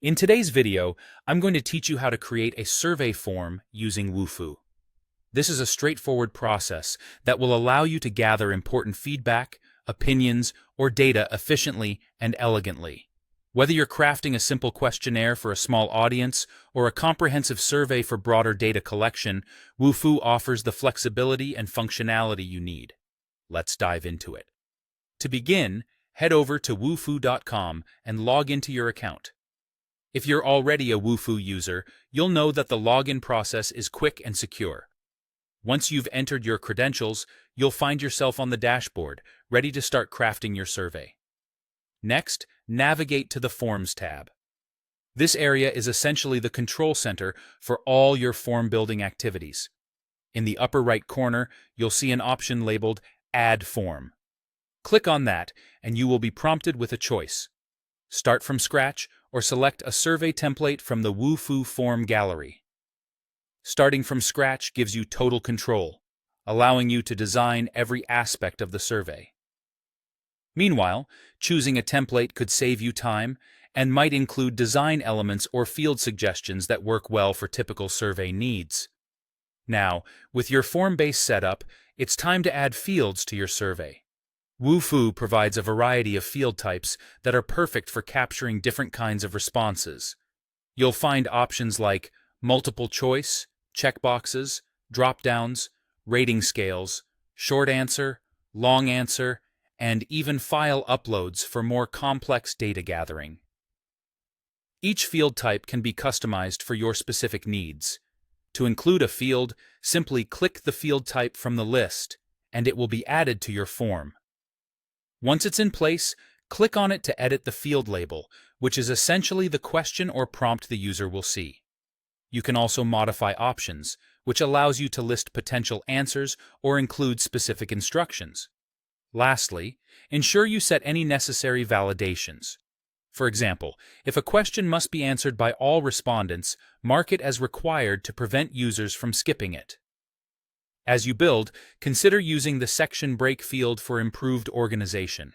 In today's video, I'm going to teach you how to create a survey form using Wufoo. This is a straightforward process that will allow you to gather important feedback, opinions, or data efficiently and elegantly. Whether you're crafting a simple questionnaire for a small audience or a comprehensive survey for broader data collection, Wufoo offers the flexibility and functionality you need. Let's dive into it. To begin, head over to wufoo.com and log into your account. If you're already a Wufoo user, you'll know that the login process is quick and secure. Once you've entered your credentials, you'll find yourself on the dashboard, ready to start crafting your survey. Next, navigate to the Forms tab. This area is essentially the control center for all your form-building activities. In the upper right corner, you'll see an option labeled Add Form. Click on that, and you will be prompted with a choice. Start from scratch, or select a survey template from the Wufoo form gallery. Starting from scratch gives you total control, allowing you to design every aspect of the survey. Meanwhile, choosing a template could save you time and might include design elements or field suggestions that work well for typical survey needs. Now, with your form base set up, it's time to add fields to your survey. Wufoo provides a variety of field types that are perfect for capturing different kinds of responses. You'll find options like multiple choice, checkboxes, drop-downs, rating scales, short answer, long answer, and even file uploads for more complex data gathering. Each field type can be customized for your specific needs. To include a field, simply click the field type from the list, and it will be added to your form. Once it's in place, click on it to edit the field label, which is essentially the question or prompt the user will see. You can also modify options, which allows you to list potential answers or include specific instructions. Lastly, ensure you set any necessary validations. For example, if a question must be answered by all respondents, mark it as required to prevent users from skipping it. As you build, consider using the section break field for improved organization.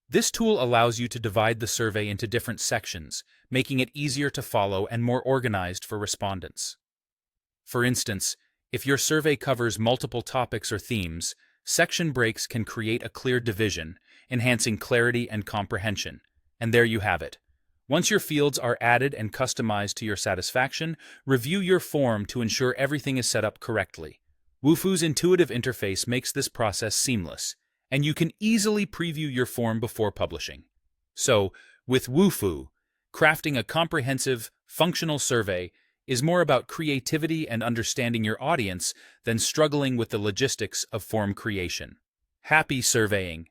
This tool allows you to divide the survey into different sections, making it easier to follow and more organized for respondents. For instance, if your survey covers multiple topics or themes, section breaks can create a clear division, enhancing clarity and comprehension. And there you have it. Once your fields are added and customized to your satisfaction, review your form to ensure everything is set up correctly. Wufoo's intuitive interface makes this process seamless, and you can easily preview your form before publishing. So, with Wufoo, crafting a comprehensive, functional survey is more about creativity and understanding your audience than struggling with the logistics of form creation. Happy surveying!